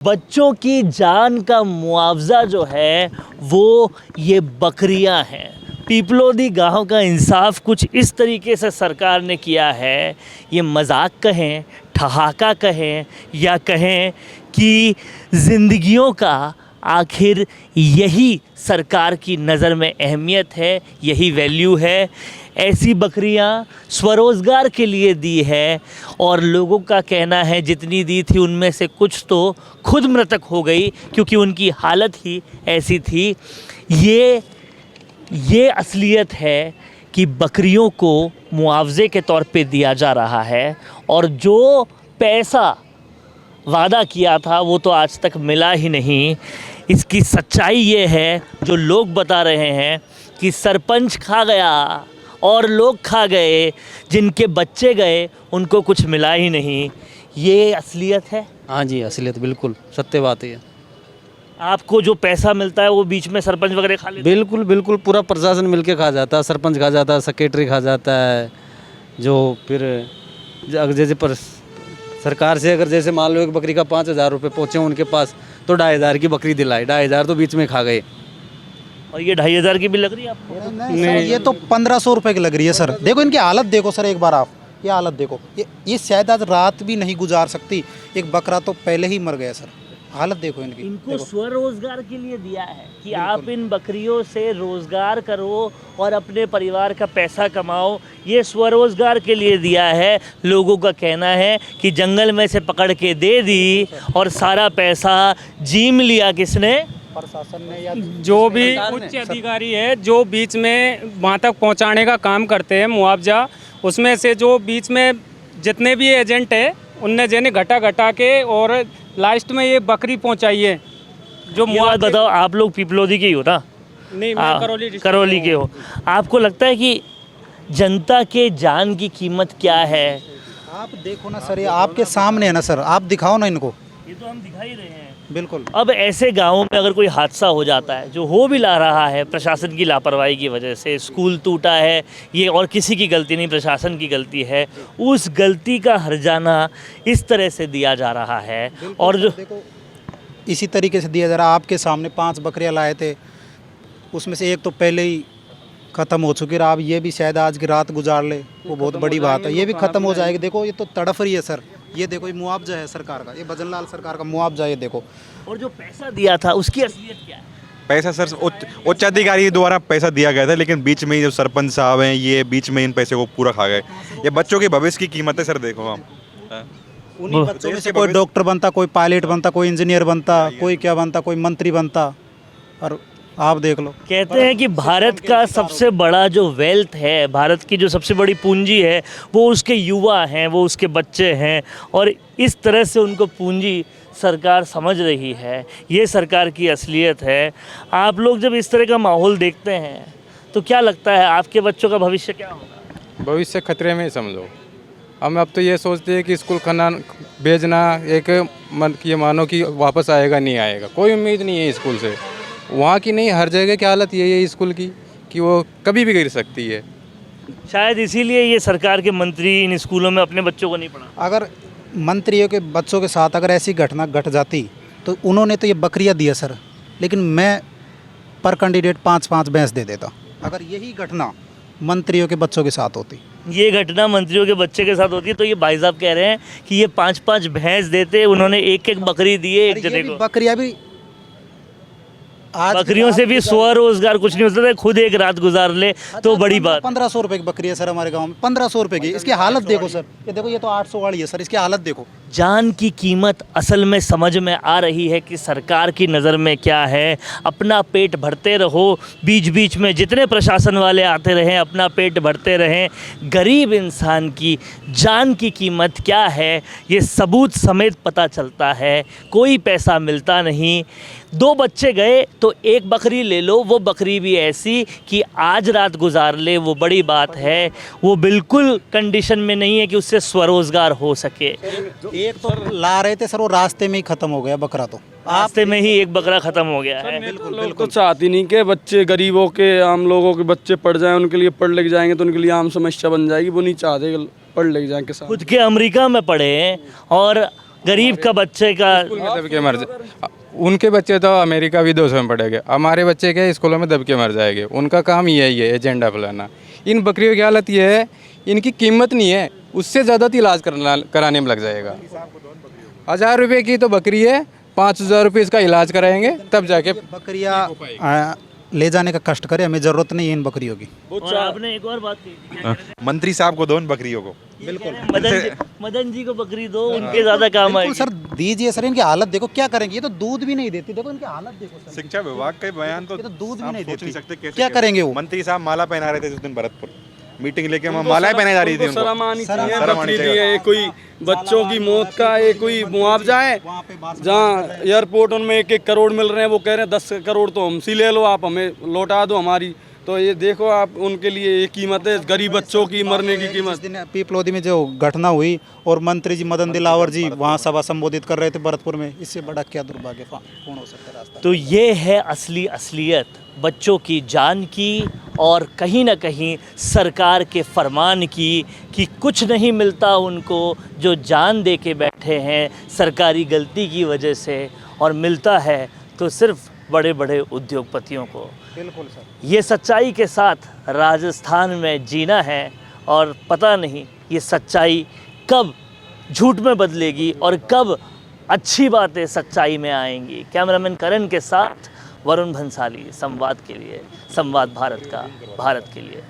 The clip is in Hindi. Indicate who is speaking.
Speaker 1: बच्चों की जान का मुआवजा जो है वो ये बकरियां हैं। पीपलोदी गांव का इंसाफ कुछ इस तरीके से सरकार ने किया है, ये मजाक कहें, ठहाका कहें या कहें कि ज़िंदगियों का आखिर यही सरकार की नज़र में अहमियत है, यही वैल्यू है। ऐसी बकरियां स्वरोज़गार के लिए दी है और लोगों का कहना है जितनी दी थी उनमें से कुछ तो खुद मृतक हो गई क्योंकि उनकी हालत ही ऐसी थी। ये असलियत है कि बकरियों को मुआवजे के तौर पे दिया जा रहा है और जो पैसा वादा किया था वो तो आज तक मिला ही नहीं। इसकी सच्चाई ये है जो लोग बता रहे हैं कि सरपंच खा गया और लोग खा गए, जिनके बच्चे गए उनको कुछ मिला ही नहीं। ये असलियत है।
Speaker 2: हाँ जी, असलियत बिल्कुल सत्य बात है।
Speaker 1: आपको जो पैसा मिलता है वो बीच में सरपंच वगैरह खा लेते हैं?
Speaker 2: बिल्कुल बिल्कुल पूरा प्रशासन मिलके खा जाता है, सरपंच खा जाता है, सेक्रेटरी खा जाता है। जो फिर जैसे पर सरकार से अगर जैसे मान लो एक बकरी का 5,000 रुपये पहुँचे उनके पास तो 2,500 की बकरी दिलाई, 2,500 तो बीच में खा गए।
Speaker 1: और ये 2,500 की भी लग रही है आपको?
Speaker 3: नहीं सर, ये तो 1,500 रुपये की लग रही है सर। देखो इनकी हालत देखो सर, एक बार आप ये हालत देखो। ये शायद आज रात भी नहीं गुजार सकती, एक बकरा तो पहले ही मर गया सर। हालत देखो इनकी।
Speaker 1: इनको स्वरोजगार के लिए दिया है कि आप इन बकरियों से रोजगार करो और अपने परिवार का पैसा कमाओ। ये स्वरोजगार के लिए दिया है। लोगों का कहना है कि जंगल में से पकड़ के दे दी और सारा पैसा जीम लिया किसने?
Speaker 3: प्रशासन ने या
Speaker 4: जो भी उच्च अधिकारी है जो बीच में वहाँ तक पहुँचाने का काम करते हैं मुआवजा, उसमें से जो बीच में जितने भी एजेंट है उनने जिन्हें घटा के और लास्ट में ये बकरी पहुँचाई है। जो
Speaker 1: ये बात बताओ, आप लोग पीपलोदी के ही हो ना?
Speaker 4: नहीं, मैं
Speaker 1: करौली के हो। आपको लगता है कि जनता के जान की कीमत क्या है?
Speaker 3: आप देखो ना सर, ये आपके सामने है ना सर, आप दिखाओ ना इनको।
Speaker 1: ये तो हम दिखा ही रहे हैं।
Speaker 3: बिल्कुल।
Speaker 1: अब ऐसे गाँवों में अगर कोई हादसा हो जाता है, जो हो भी ला रहा है प्रशासन की लापरवाही की वजह से, स्कूल टूटा है, ये और किसी की गलती नहीं, प्रशासन की गलती है, उस गलती का हर्जाना इस तरह से दिया जा रहा है। और जो
Speaker 3: देखो इसी तरीके से दिया जा रहा। आपके सामने 5 बकरियां लाए थे, उसमें से एक तो पहले ही ख़त्म हो चुकी है। आप ये भी शायद आज की रात गुजार ले, वो बहुत बड़ी बात है। ये भी ख़त्म हो जाएगी। देखो ये तो तड़फ रही है सर। ये देखो ये मुआवजा है सरकार का, ये भजनलाल सरकार का मुआवजा, ये देखो।
Speaker 1: और जो पैसा दिया था उसकी असलियत क्या है?
Speaker 5: पैसा सर उच्च अधिकारी द्वारा पैसा दिया गया था, लेकिन बीच में जो सरपंच साहब हैं ये बीच में इन पैसे को पूरा खा गए। ये बच्चों के भविष्य की कीमत है सर। देखो हम
Speaker 3: उन्हीं बच्चों में से कोई डॉक्टर बनता, कोई पायलट बनता, कोई इंजीनियर बनता, कोई क्या बनता, कोई मंत्री बनता। और आप देख लो,
Speaker 1: कहते हैं कि भारत का सबसे बड़ा जो वेल्थ है, भारत की जो सबसे बड़ी पूंजी है वो उसके युवा हैं, वो उसके बच्चे हैं। और इस तरह से उनको पूंजी सरकार समझ रही है। ये सरकार की असलियत है। आप लोग जब इस तरह का माहौल देखते हैं तो क्या लगता है आपके बच्चों का भविष्य क्या होगा?
Speaker 6: भविष्य खतरे में ही समझो। हम अब तो ये सोचते हैं कि स्कूल खाना भेजना, एक ये मानो कि वापस आएगा नहीं आएगा, कोई उम्मीद नहीं है स्कूल से। वहाँ की नहीं, हर जगह की हालत यही है स्कूल की कि वो कभी भी गिर सकती है।
Speaker 1: शायद इसीलिए ये सरकार के मंत्री इन स्कूलों में अपने बच्चों को नहीं पढ़ा।
Speaker 3: अगर मंत्रियों के बच्चों के साथ अगर ऐसी घटना घट जाती तो उन्होंने तो ये बकरियां दिया सर, लेकिन मैं पर कैंडिडेट 5-5 भैंस दे देता अगर यही घटना मंत्रियों के बच्चों के साथ होती।
Speaker 1: ये घटना मंत्रियों के बच्चे के साथ होती है तो ये भाई साहब कह रहे हैं कि ये 5-5 भैंस देते, उन्होंने एक बकरी दिए एक जने को।
Speaker 3: बकरियां भी आज
Speaker 1: बकरियों से भी स्वरोजगार कुछ नहीं होता था, खुद एक रात गुजार ले तो बड़ी बात।
Speaker 3: 1,500 रुपए की बकरी है सर हमारे गांव में, 1,500 रुपए की। इसकी हालत देखो सर, ये देखो, ये तो 800 वाली है सर, इसकी हालत देखो।
Speaker 1: जान की कीमत असल में समझ में आ रही है कि सरकार की नज़र में क्या है। अपना पेट भरते रहो, बीच बीच में जितने प्रशासन वाले आते रहें अपना पेट भरते रहें। गरीब इंसान की जान की कीमत क्या है ये सबूत समेत पता चलता है। कोई पैसा मिलता नहीं। 2 बच्चे गए तो एक बकरी ले लो, वो बकरी भी ऐसी कि आज रात गुजार ले, वो बड़ी बात है। वो बिल्कुल कंडीशन में नहीं है कि उससे स्वरोजगार हो सके।
Speaker 3: एक तो ला रहे थे सर, वो रास्ते में ही खत्म हो गया बकरा, तो
Speaker 1: रास्ते में ही एक बकरा ख़त्म हो गया है।
Speaker 4: लोग तो चाहती नहीं कि बच्चे गरीबों के, आम लोगों के बच्चे पढ़ जाएं, उनके लिए पढ़ लिख जाएंगे तो उनके लिए आम समस्या बन जाएगी। वो नहीं चाहते पढ़ लिख जाएं किसान।
Speaker 1: खुद के अमेरिका में पढ़े और गरीब का बच्चे का
Speaker 6: स्कूल में दब के मर जाए। उनके बच्चे तो अमेरिका विदेशों में पढ़ेंगे, हमारे बच्चे के स्कूलों में दब के मर जाएंगे। उनका काम यही है, एजेंडा फैलाना। इन बकरियों की हालत ये है, इनकी कीमत नहीं है, उससे ज़्यादा तो इलाज कराने में लग जाएगा। 1000 रुपये की तो बकरी है, 5000 रुपये इसका इलाज कराएंगे तब जाके
Speaker 3: बकरियाँ ले जाने का कष्ट करे, हमें ज़रूरत नहीं है इन बकरियों की।
Speaker 1: और आपने एक और बात कही थी,
Speaker 5: मंत्री साहब को दो इन बकरियों को।
Speaker 1: मदन जी को बकरी दो, उनके ज़्यादा काम
Speaker 3: बिल्कुल
Speaker 1: आएगी।
Speaker 3: सर, दीजिए सर। इनकी हालत देखो क्या करेंगे, ये तो दूध भी नहीं देती। देखो इनकी हालत देखो सर,
Speaker 5: शिक्षा विभाग के बयान तो
Speaker 3: ये तो दूध भी
Speaker 5: आप
Speaker 3: नहीं
Speaker 5: सोच
Speaker 3: देती।
Speaker 5: सकते कैसे
Speaker 3: क्या करेंगे वो?
Speaker 5: मंत्री साहब माला पहना रहे थे उस दिन भरतपुर मीटिंग लेके, वहाँ मालाएं पहनाई जा रही थी उनको।
Speaker 7: शर्म आनी चाहिए।
Speaker 5: शर्म आनी
Speaker 7: बकरी दी
Speaker 5: चाहिए।
Speaker 7: है, कोई बच्चों की मौत का ये कोई मुआवजा है। जहाँ एयरपोर्ट उनमें 1-1 करोड़ मिल रहे हैं, वो कह रहे हैं 10 करोड़ तो हमसे ले लो, आप हमें लौटा दो हमारी। तो ये देखो आप, उनके लिए ये कीमत है, गरीब बच्चों की मरने की
Speaker 3: जिस
Speaker 7: कीमत।
Speaker 3: दिन पीपलोदी में जो घटना हुई और मंत्री जी मदन दिलावर जी वहाँ सभा संबोधित कर रहे थे भरतपुर में, इससे बड़ा क्या दुर्भाग्यपूर्ण हो सकता है रास्ता।
Speaker 1: तो ये है असली असलियत बच्चों की जान की, और कहीं ना कहीं सरकार के फरमान की कि कुछ नहीं मिलता उनको जो जान दे के बैठे हैं सरकारी गलती की वजह से, और मिलता है तो सिर्फ बड़े बड़े उद्योगपतियों को।
Speaker 3: बिल्कुल सर,
Speaker 1: ये सच्चाई के साथ राजस्थान में जीना है, और पता नहीं ये सच्चाई कब झूठ में बदलेगी और कब अच्छी बातें सच्चाई में आएंगी। कैमरामैन करण के साथ वरुण भंसाली, संवाद के लिए, संवाद भारत का, भारत के लिए।